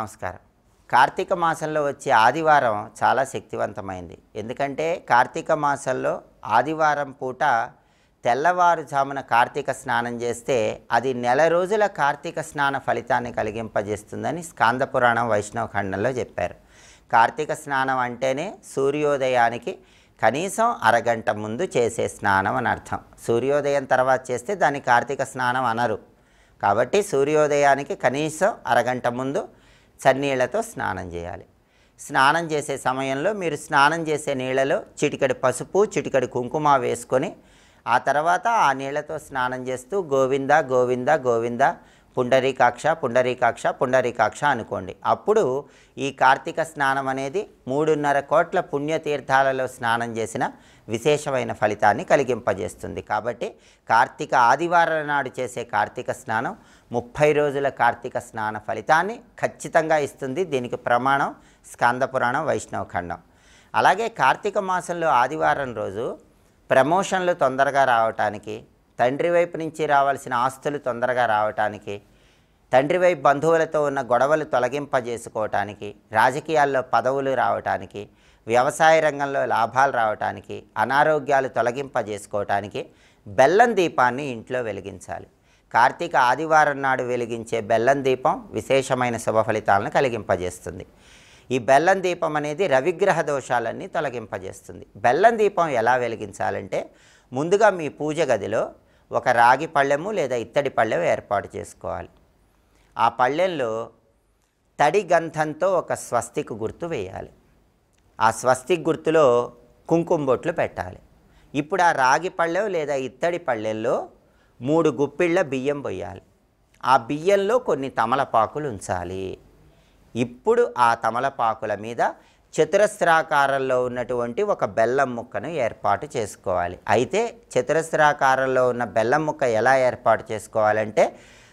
నమస్కారం. కార్తీక మాసంలో వచ్చే ఆదివారం చాలా శక్తివంతమైంది. ఎందుకంటే కార్తీక మాసంలో ఆదివారం పూట తెల్లవారుజామున కార్తీక స్నానం చేస్తే అది నెల రోజుల కార్తీక స్నాన ఫలితాన్ని కలిగింపజేస్తుందని స్కాంద పురాణం వైష్ణవ ఖండంలో చెప్పారు. కార్తీక స్నానం అంటేనే సూర్యోదయానికి కనీసం అరగంట ముందు చేసే స్నానం అని అర్థం. సూర్యోదయం తర్వాత చేస్తే దాన్ని కార్తీక స్నానం అనరు. కాబట్టి సూర్యోదయానికి కనీసం అరగంట ముందు చన్నీళ్లతో స్నానం చేయాలి. స్నానం చేసే సమయంలో మీరు స్నానం చేసే నీళ్ళలో చిటికెడు పసుపు, చిటికెడు కుంకుమ వేసుకొని ఆ తర్వాత ఆ నీళ్లతో స్నానం చేస్తూ గోవింద గోవింద గోవింద పుండరీకాక్ష పుండరీకాక్ష పుండరీకాక్ష అనుకోండి. అప్పుడు ఈ కార్తీక స్నానం అనేది 3.5 కోట్ల పుణ్యతీర్థాలలో స్నానం చేసిన విశేషమైన ఫలితాన్ని కలిగింపజేస్తుంది. కాబట్టి కార్తీక ఆదివారం నాడు చేసే కార్తీక స్నానం 30 రోజుల కార్తీక స్నాన ఫలితాన్ని ఖచ్చితంగా ఇస్తుంది. దీనికి ప్రమాణం స్కాంద పురాణం వైష్ణవ ఖండం. అలాగే కార్తీక మాసంలో ఆదివారం రోజు ప్రమోషన్లు తొందరగా రావటానికి, తండ్రి వైపు నుంచి రావాల్సిన ఆస్తులు తొందరగా రావటానికి, తండ్రి వైపు బంధువులతో ఉన్న గొడవలు తొలగింపజేసుకోవటానికి, రాజకీయాల్లో పదవులు రావటానికి, వ్యవసాయ రంగంలో లాభాలు రావటానికి, అనారోగ్యాలు తొలగింపజేసుకోవటానికి బెల్లం దీపాన్ని ఇంట్లో వెలిగించాలి. కార్తీక ఆదివారం నాడు వెలిగించే బెల్లం దీపం విశేషమైన శుభ ఫలితాలను కలిగింపజేస్తుంది. ఈ బెల్లం దీపం అనేది రవిగ్రహ దోషాలన్నీ తొలగింపజేస్తుంది. బెల్లం దీపం ఎలా వెలిగించాలంటే ముందుగా మీ పూజ గదిలో ఒక రాగి పళ్ళెము లేదా ఇత్తడి పళ్ళెం ఏర్పాటు చేసుకోవాలి. ఆ పళ్ళెంలో తడి గంధంతో ఒక స్వస్తిక్ గుర్తు వేయాలి. ఆ స్వస్తిక్ గుర్తులో కుంకుమ బొట్లు పెట్టాలి. ఇప్పుడు ఆ రాగి పళ్ళెం లేదా ఇత్తడి పళ్ళెంలో 3 గుప్పిళ్ళ బియ్యం పోయాలి. ఆ బియ్యంలో కొన్ని తమలపాకులు ఉంచాలి. ఇప్పుడు ఆ తమలపాకుల మీద చతురస్రాకారంలో ఉన్నటువంటి ఒక బెల్లం ముక్కను ఏర్పాటు చేసుకోవాలి. అయితే చతురస్రాకారంలో ఉన్న బెల్లం ముక్క ఎలా ఏర్పాటు చేసుకోవాలంటే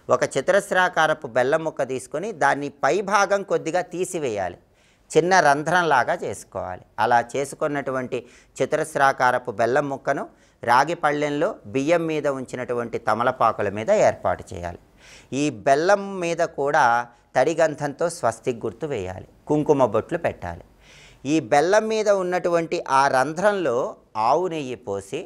ఒక చతురస్రాకారపు బెల్లం ముక్క తీసుకొని దాన్ని పై భాగం కొద్దిగా తీసివేయాలి. చిన్న రంధ్రంలాగా చేసుకోవాలి. అలా చేసుకున్నటువంటి చతురస్రాకారపు బెల్లం ముక్కను రాగి పళ్ళెంలో బియ్యం మీద ఉంచినటువంటి తమలపాకుల మీద ఏర్పాటు చేయాలి. ఈ బెల్లం మీద కూడా తడిగంధంతో స్వస్తిక్ గుర్తు వేయాలి. కుంకుమ బొట్లు పెట్టాలి. ఈ బెల్లం మీద ఉన్నటువంటి ఆ రంధ్రంలో ఆవు నెయ్యి పోసి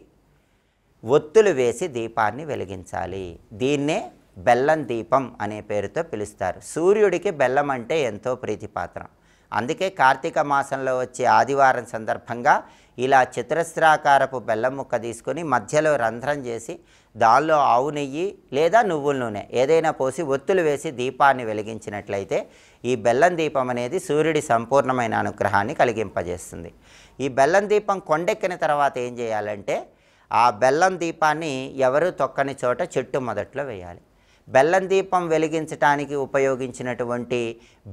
ఒత్తులు వేసి దీపాన్ని వెలిగించాలి. దీన్నే బెల్లం దీపం అనే పేరుతో పిలుస్తారు. సూర్యుడికి బెల్లం అంటే ఎంతో ప్రీతిపాత్రం. అందుకే కార్తీక మాసంలో వచ్చే ఆదివారం సందర్భంగా ఇలా చతురస్రాకారపు బెల్లం ముక్క తీసుకొని మధ్యలో రంధ్రం చేసి దానిలో ఆవు నెయ్యి లేదా నువ్వుల నూనె ఏదైనా పోసి ఒత్తులు వేసి దీపాన్ని వెలిగించినట్లయితే ఈ బెల్లం దీపం అనేది సూర్యుడి సంపూర్ణమైన అనుగ్రహాన్ని కలిగింపజేస్తుంది. ఈ బెల్లం దీపం కొండెక్కిన తర్వాత ఏం చేయాలంటే ఆ బెల్లం దీపాన్ని ఎవరు తొక్కని చోట చెట్టు మొదట్లో వేయాలి. బెల్లం దీపం వెలిగించడానికి ఉపయోగించినటువంటి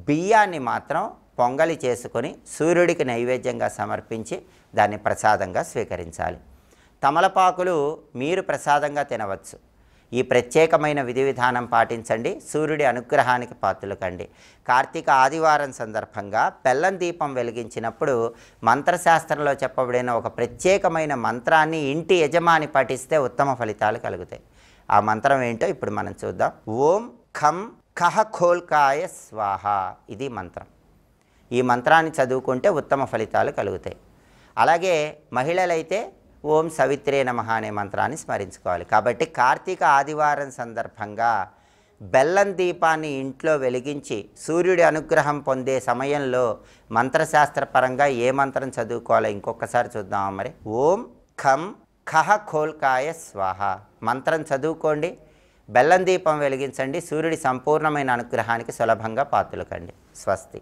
బియ్యాన్ని మాత్రం పొంగలి చేసుకొని సూర్యుడికి నైవేద్యంగా సమర్పించి దాన్ని ప్రసాదంగా స్వీకరించాలి. తమలపాకులు మీరు ప్రసాదంగా తినవచ్చు. ఈ ప్రత్యేకమైన విధి విధానం పాటించండి. సూర్యుడి అనుగ్రహానికి పాత్రలు కండి. కార్తీక ఆదివారం సందర్భంగా బెల్లం దీపం వెలిగించినప్పుడు మంత్రశాస్త్రంలో చెప్పబడిన ఒక ప్రత్యేకమైన మంత్రాన్ని ఇంటి యజమాని పఠిస్తే ఉత్తమ ఫలితాలు కలుగుతాయి. ఆ మంత్రం ఏంటో ఇప్పుడు మనం చూద్దాం. ఓం ఖం ఖహ ఖోల్కాయ స్వాహ. ఇది మంత్రం. ఈ మంత్రాన్ని చదువుకుంటే ఉత్తమ ఫలితాలు కలుగుతాయి. అలాగే మహిళలైతే ఓం సవిత్రే నమః అనే మంత్రాన్ని స్మరించుకోవాలి. కాబట్టి కార్తీక ఆదివారం సందర్భంగా బెల్లం దీపాన్ని ఇంట్లో వెలిగించి సూర్యుడి అనుగ్రహం పొందే సమయంలో మంత్రశాస్త్రపరంగా ఏ మంత్రం చదువుకోవాలో ఇంకొకసారి చూద్దామా మరి. ఓం ఖం ఖహ ఖోల్కాయ స్వాహ మంత్రం చదువుకోండి. బెల్లం దీపం వెలిగించండి. సూర్యుడి సంపూర్ణమైన అనుగ్రహానికి సులభంగా పాత్రలు కండి. స్వస్తి.